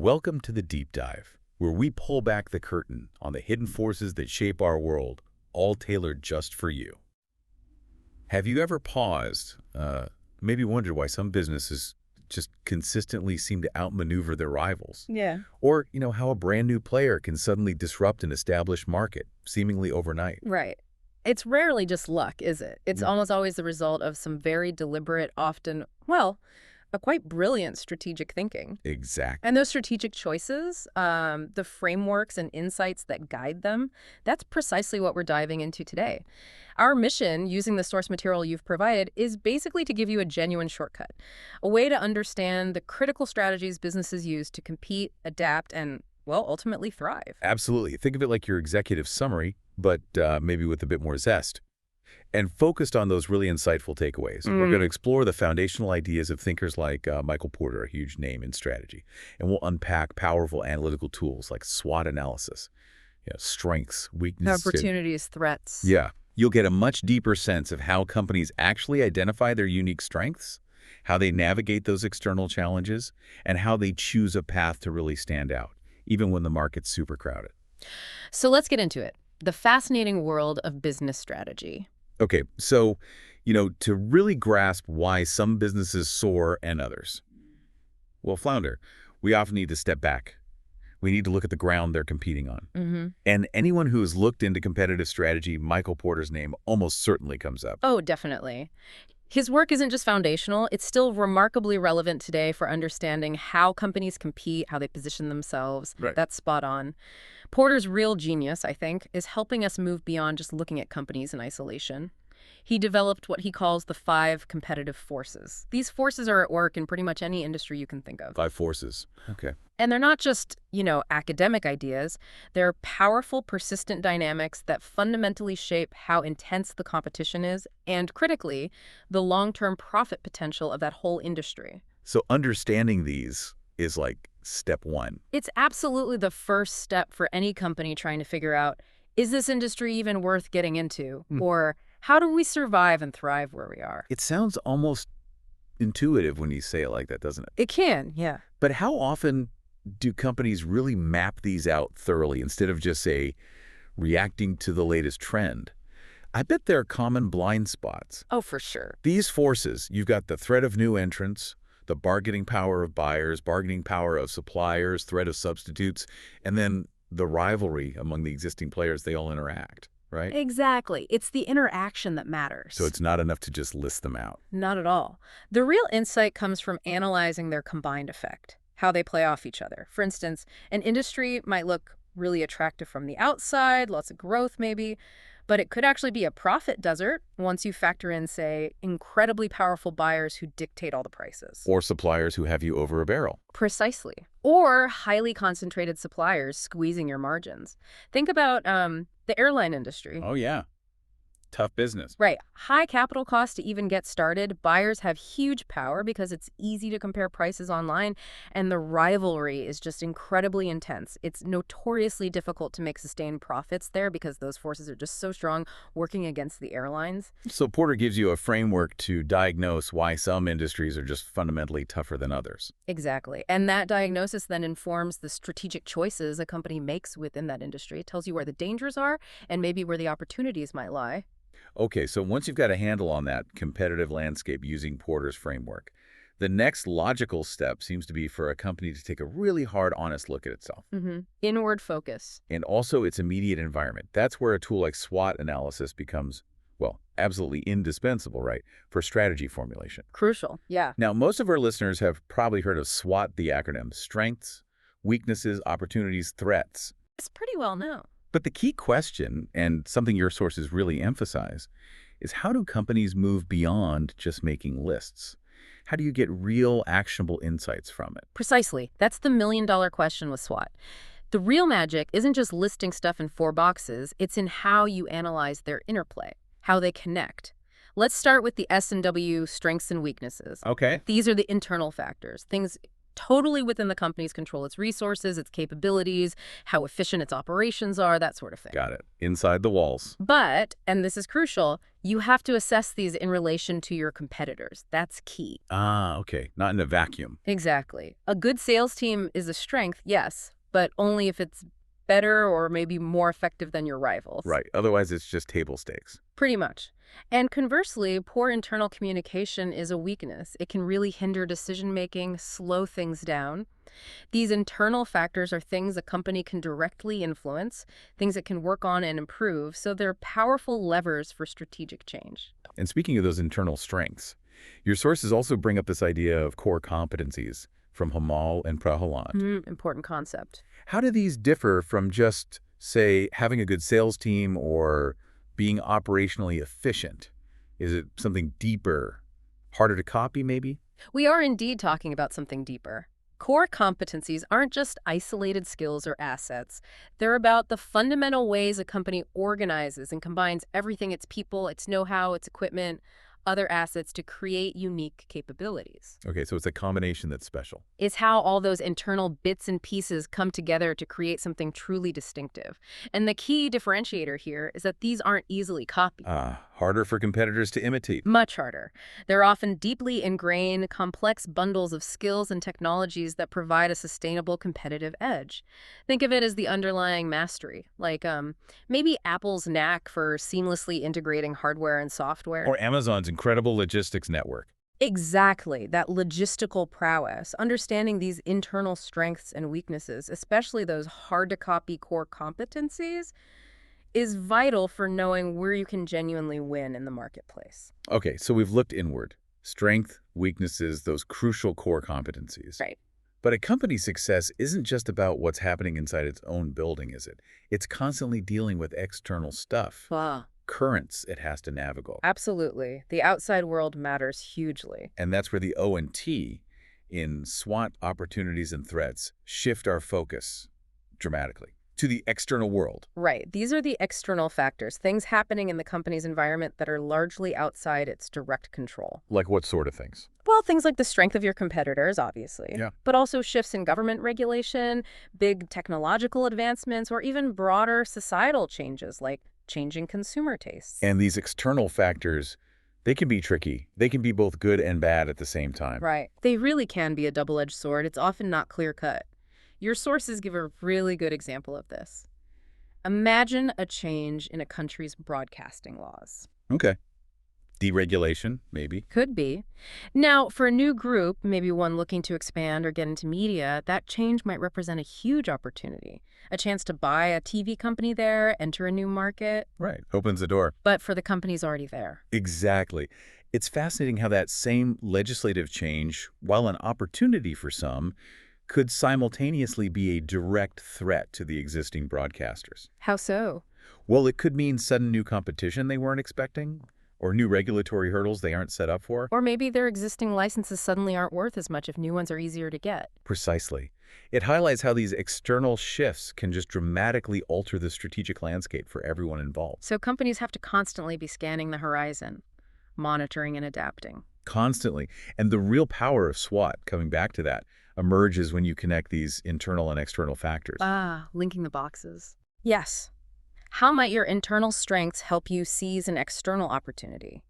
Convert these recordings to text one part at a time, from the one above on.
Welcome to the Deep Dive, where we pull back the curtain on the hidden forces that shape our world, all tailored just for you. Have you ever paused, maybe wondered why some businesses just consistently seem to outmaneuver their rivals? Yeah. Or, how a brand new player can suddenly disrupt an established market, seemingly overnight? Right. It's rarely just luck, is it? It's Mm. almost always the result of some very deliberate, often, a quite brilliant strategic thinking. Exactly. And those strategic choices, the frameworks and insights that guide them, that's precisely what we're diving into today. Our mission, using the source material you've provided, is basically to give you a genuine shortcut, a way to understand the critical strategies businesses use to compete, adapt, and, ultimately thrive. Absolutely. Think of it like your executive summary, but maybe with a bit more zest. And focused on those really insightful takeaways. We're going to explore the foundational ideas of thinkers like Michael Porter, a huge name in strategy. And we'll unpack powerful analytical tools like SWOT analysis, strengths, weaknesses. Opportunities, threats. Yeah. You'll get a much deeper sense of how companies actually identify their unique strengths, how they navigate those external challenges, and how they choose a path to really stand out, even when the market's super crowded. So let's get into it. The fascinating world of business strategy. Okay, so, to really grasp why some businesses soar and others, well, flounder, we often need to step back. We need to look at the ground they're competing on. And anyone who has looked into competitive strategy, Michael Porter's name almost certainly comes up. Oh, definitely. His work isn't just foundational, it's still remarkably relevant today for understanding how companies compete, how they position themselves. Right. That's spot on. Porter's real genius, I think, is helping us move beyond just looking at companies in isolation. He developed what he calls the 5 competitive forces. These forces are at work in pretty much any industry you can think of. 5 forces. Okay. And they're not just, academic ideas. They're powerful, persistent dynamics that fundamentally shape how intense the competition is and, critically, the long-term profit potential of that whole industry. So understanding these is like step 1. It's absolutely the first step for any company trying to figure out, is this industry even worth getting into? Or how do we survive and thrive where we are? It sounds almost intuitive when you say it like that, doesn't it? It can, yeah. But how often do companies really map these out thoroughly instead of just, say, reacting to the latest trend? I bet there are common blind spots. Oh, for sure. These forces, you've got the threat of new entrants, the bargaining power of buyers, bargaining power of suppliers, threat of substitutes, and then the rivalry among the existing players. They all interact, right? Exactly. It's the interaction that matters. So it's not enough to just list them out. Not at all. The real insight comes from analyzing their combined effect, how they play off each other. For instance, an industry might look really attractive from the outside, lots of growth maybe, but it could actually be a profit desert once you factor in, say, incredibly powerful buyers who dictate all the prices. Or suppliers who have you over a barrel. Precisely. Or highly concentrated suppliers squeezing your margins. Think about the airline industry. Oh, yeah. Tough business. Right. High capital cost to even get started. Buyers have huge power because it's easy to compare prices online, and the rivalry is just incredibly intense. It's notoriously difficult to make sustained profits there because those forces are just so strong working against the airlines. So Porter gives you a framework to diagnose why some industries are just fundamentally tougher than others. Exactly. And that diagnosis then informs the strategic choices a company makes within that industry. It tells you where the dangers are and maybe where the opportunities might lie. Okay, so once you've got a handle on that competitive landscape using Porter's framework, the next logical step seems to be for a company to take a really hard, honest look at itself. Inward focus. And also its immediate environment. That's where a tool like SWOT analysis becomes, absolutely indispensable, right, for strategy formulation. Crucial. Yeah. Now, most of our listeners have probably heard of SWOT, the acronym: strengths, weaknesses, opportunities, threats. It's pretty well known. But the key question, and something your sources really emphasize, is how do companies move beyond just making lists? How do you get real, actionable insights from it? Precisely. That's the million-dollar question with SWOT. The real magic isn't just listing stuff in 4 boxes, it's in how you analyze their interplay, how they connect. Let's start with the S&W strengths and weaknesses. Okay. These are the internal factors, things totally within the company's control. Its resources, its capabilities, how efficient its operations are, that sort of thing. Got it. Inside the walls. But, and this is crucial, you have to assess these in relation to your competitors. That's key. Ah, okay. Not in a vacuum. Exactly. A good sales team is a strength, yes, but only if it's better or maybe more effective than your rivals. Right. Otherwise, it's just table stakes. Pretty much. And conversely, poor internal communication is a weakness. It can really hinder decision-making, slow things down. These internal factors are things a company can directly influence, things it can work on and improve, so they're powerful levers for strategic change. And speaking of those internal strengths, your sources also bring up this idea of core competencies from Hamal and Prahalant. Important concept. How do these differ from just, say, having a good sales team or being operationally efficient? Is it something deeper, harder to copy maybe? We are indeed talking about something deeper. Core competencies aren't just isolated skills or assets. They're about the fundamental ways a company organizes and combines everything, its people, its know-how, its equipment, other assets to create unique capabilities. Okay, so it's a combination that's special. It's how all those internal bits and pieces come together to create something truly distinctive. And the key differentiator here is that these aren't easily copied. Harder for competitors to imitate. Much harder. They're often deeply ingrained, complex bundles of skills and technologies that provide a sustainable competitive edge. Think of it as the underlying mastery, like maybe Apple's knack for seamlessly integrating hardware and software. Or Amazon's incredible logistics network. Exactly, that logistical prowess, understanding these internal strengths and weaknesses, especially those hard-to-copy core competencies, is vital for knowing where you can genuinely win in the marketplace. Okay, so we've looked inward. Strength, weaknesses, those crucial core competencies. Right. But a company's success isn't just about what's happening inside its own building, is it? It's constantly dealing with external stuff. Wow. Currents it has to navigate. Absolutely. The outside world matters hugely. And that's where the O and T in SWOT opportunities and threats shift our focus dramatically to the external world. Right. These are the external factors, things happening in the company's environment that are largely outside its direct control. Like what sort of things? Well, things like the strength of your competitors, obviously. Yeah. But also shifts in government regulation, big technological advancements, or even broader societal changes like changing consumer tastes. And these external factors, they can be tricky. They can be both good and bad at the same time. Right. They really can be a double-edged sword. It's often not clear-cut. Your sources give a really good example of this. Imagine a change in a country's broadcasting laws. Okay. Deregulation, maybe. Could be. Now, for a new group, maybe one looking to expand or get into media, that change might represent a huge opportunity. A chance to buy a TV company there, enter a new market. Right. Opens the door. But for the companies already there. Exactly. It's fascinating how that same legislative change, while an opportunity for some, could simultaneously be a direct threat to the existing broadcasters. How so? Well, it could mean sudden new competition they weren't expecting, or new regulatory hurdles they aren't set up for. Or maybe their existing licenses suddenly aren't worth as much if new ones are easier to get. Precisely. It highlights how these external shifts can just dramatically alter the strategic landscape for everyone involved. So companies have to constantly be scanning the horizon, monitoring and adapting. Constantly. And the real power of SWOT, coming back to that, emerges when you connect these internal and external factors. Linking the boxes. Yes. How might your internal strengths help you seize an external opportunity?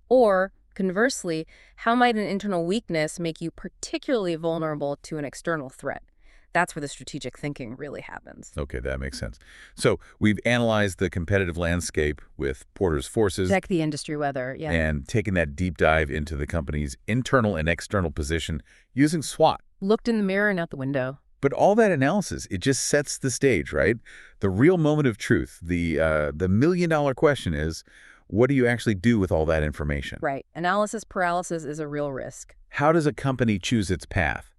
Or, conversely, how might an internal weakness make you particularly vulnerable to an external threat? That's where the strategic thinking really happens. Okay, that makes sense. So we've analyzed the competitive landscape with Porter's forces. Check the industry weather, yeah. And taken that deep dive into the company's internal and external position using SWOT. Looked in the mirror and out the window. But all that analysis, it just sets the stage, right? The real moment of truth, the million-dollar question is, what do you actually do with all that information? Right. Analysis paralysis is a real risk. How does a company choose its path?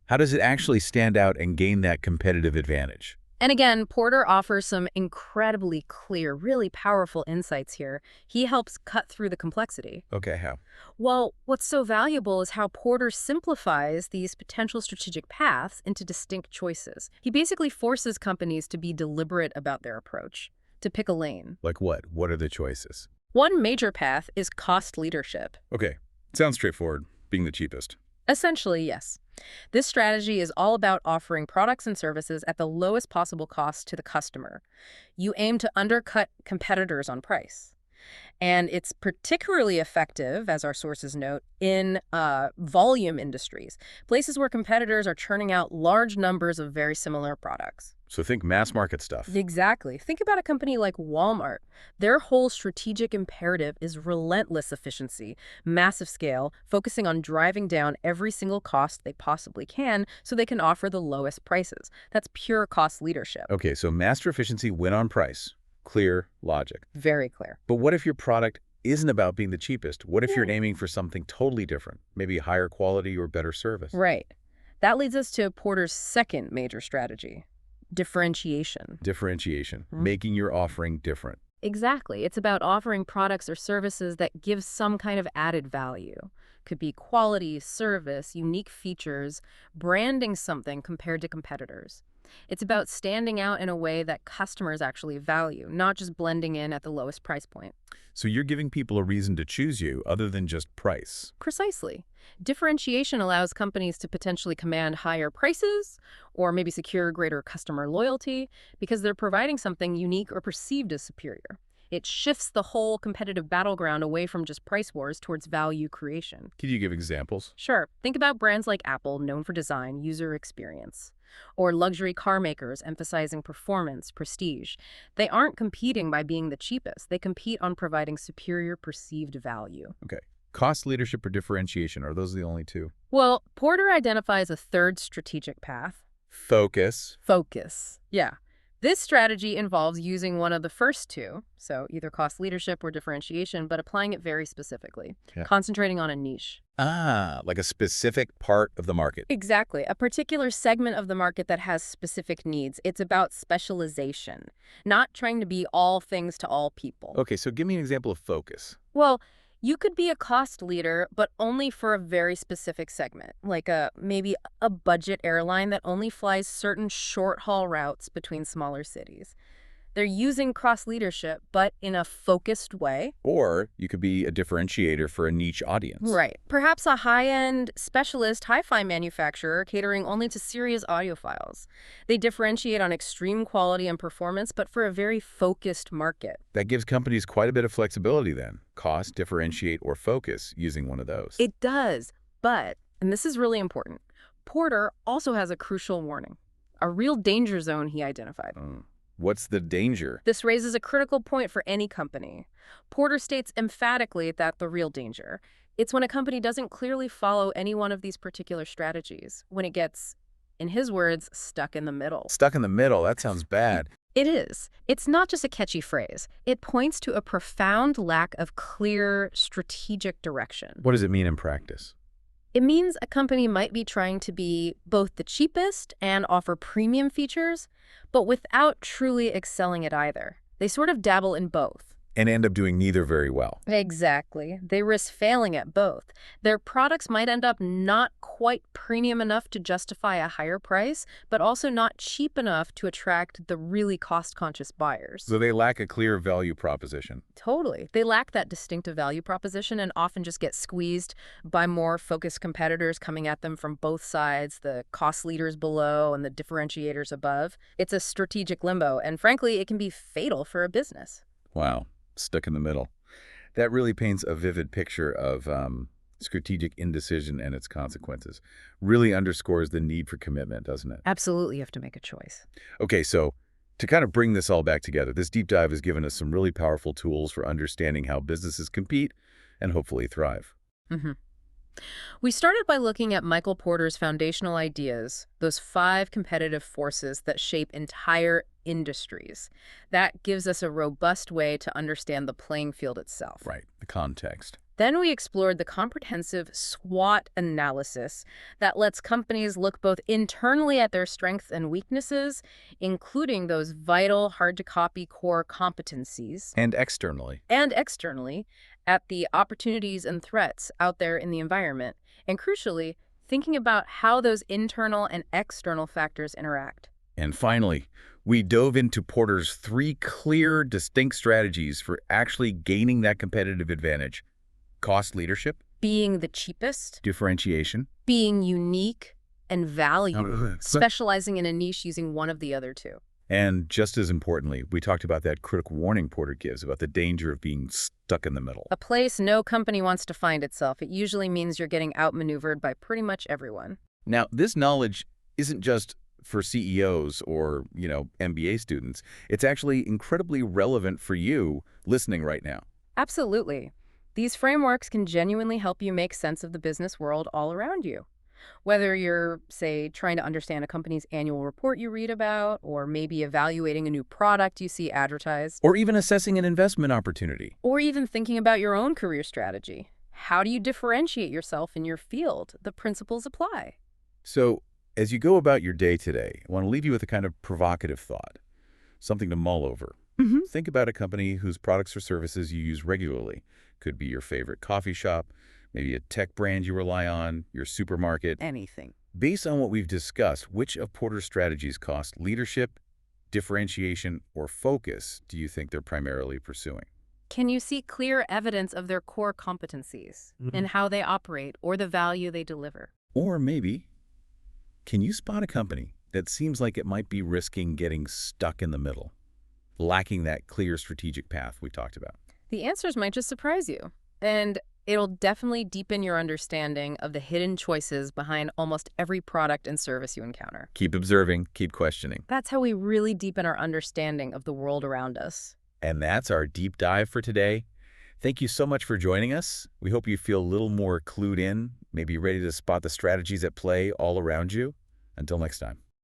How does it actually stand out and gain that competitive advantage? And again, Porter offers some incredibly clear, really powerful insights here. He helps cut through the complexity. Okay, how? Well, what's so valuable is how Porter simplifies these potential strategic paths into distinct choices. He basically forces companies to be deliberate about their approach, to pick a lane. Like what? What are the choices? One major path is cost leadership. Okay, sounds straightforward, being the cheapest. Essentially, yes. This strategy is all about offering products and services at the lowest possible cost to the customer. You aim to undercut competitors on price. And it's particularly effective, as our sources note, in volume industries, places where competitors are churning out large numbers of very similar products. So think mass market stuff. Exactly. Think about a company like Walmart. Their whole strategic imperative is relentless efficiency, massive scale, focusing on driving down every single cost they possibly can so they can offer the lowest prices. That's pure cost leadership. Okay, so master efficiency win on price. Clear logic. Very clear. But what if your product isn't about being the cheapest? What if you're aiming for something totally different, maybe higher quality or better service? Right. That leads us to Porter's second major strategy, differentiation. Differentiation, making your offering different. Exactly. It's about offering products or services that give some kind of added value. Could be quality, service, unique features, branding something compared to competitors. It's about standing out in a way that customers actually value, not just blending in at the lowest price point. So you're giving people a reason to choose you other than just price. Precisely. Differentiation allows companies to potentially command higher prices or maybe secure greater customer loyalty because they're providing something unique or perceived as superior. It shifts the whole competitive battleground away from just price wars towards value creation. Could you give examples? Sure. Think about brands like Apple, known for design, user experience, or luxury car makers emphasizing performance, prestige. They aren't competing by being the cheapest. They compete on providing superior perceived value. Okay. Cost leadership or differentiation, are those the only two? Well, Porter identifies a third strategic path. Focus. Focus. Yeah. This strategy involves using one of the first two, so either cost leadership or differentiation, but applying it very specifically, concentrating on a niche. Ah, like a specific part of the market. Exactly. A particular segment of the market that has specific needs. It's about specialization, not trying to be all things to all people. Okay, so give me an example of focus. Well, you could be a cost leader, but only for a very specific segment, like maybe a budget airline that only flies certain short-haul routes between smaller cities. They're using cross leadership, but in a focused way. Or you could be a differentiator for a niche audience. Right. Perhaps a high-end specialist hi-fi manufacturer catering only to serious audiophiles. They differentiate on extreme quality and performance, but for a very focused market. That gives companies quite a bit of flexibility then. Cost, differentiate, or focus using one of those. It does, but, and this is really important, Porter also has a crucial warning. A real danger zone he identified. What's the danger? This raises a critical point for any company. Porter states emphatically that the real danger, it's when a company doesn't clearly follow any one of these particular strategies, when it gets, in his words, stuck in the middle. Stuck in the middle, that sounds bad. It is. It's not just a catchy phrase. It points to a profound lack of clear strategic direction. What does it mean in practice? It means a company might be trying to be both the cheapest and offer premium features, but without truly excelling at either. They sort of dabble in both. And end up doing neither very well. Exactly. They risk failing at both. Their products might end up not quite premium enough to justify a higher price, but also not cheap enough to attract the really cost-conscious buyers. So they lack a clear value proposition. Totally. They lack that distinctive value proposition and often just get squeezed by more focused competitors coming at them from both sides, the cost leaders below and the differentiators above. It's a strategic limbo, and frankly, it can be fatal for a business. Wow. Stuck in the middle. That really paints a vivid picture of strategic indecision and its consequences. Really underscores the need for commitment, doesn't it? Absolutely, you have to make a choice. Okay, so to kind of bring this all back together, this deep dive has given us some really powerful tools for understanding how businesses compete and hopefully thrive. We started by looking at Michael Porter's foundational ideas, those 5 competitive forces that shape entire industries. That gives us a robust way to understand the playing field itself. Right, the context. Then we explored the comprehensive SWOT analysis that lets companies look both internally at their strengths and weaknesses, including those vital, hard-to-copy core competencies. And externally. And externally, at the opportunities and threats out there in the environment. And crucially, thinking about how those internal and external factors interact. And finally, we dove into Porter's 3 clear, distinct strategies for actually gaining that competitive advantage. Cost leadership. Being the cheapest. Differentiation. Being unique. and value, So- specializing in a niche using one of the other two. And just as importantly, we talked about that critical warning Porter gives about the danger of being stuck in the middle. A place no company wants to find itself. It usually means you're getting outmaneuvered by pretty much everyone. Now, this knowledge isn't just for CEOs or, MBA students. It's actually incredibly relevant for you listening right now. Absolutely. These frameworks can genuinely help you make sense of the business world all around you. Whether you're, say, trying to understand a company's annual report you read about, or maybe evaluating a new product you see advertised, Or even assessing an investment opportunity. or even thinking about your own career strategy. How do you differentiate yourself in your field? The principles apply. So, as you go about your day today, I want to leave you with a kind of provocative thought, something to mull over. Think about a company whose products or services you use regularly. Could be your favorite coffee shop, maybe a tech brand you rely on, your supermarket. Anything. Based on what we've discussed, which of Porter's strategies cost leadership, differentiation, or focus do you think they're primarily pursuing? Can you see clear evidence of their core competencies in how they operate or the value they deliver? Or maybe, can you spot a company that seems like it might be risking getting stuck in the middle, lacking that clear strategic path we talked about? The answers might just surprise you. And it'll definitely deepen your understanding of the hidden choices behind almost every product and service you encounter. Keep observing, keep questioning. That's how we really deepen our understanding of the world around us. And that's our deep dive for today. Thank you so much for joining us. We hope you feel a little more clued in, maybe ready to spot the strategies at play all around you. Until next time.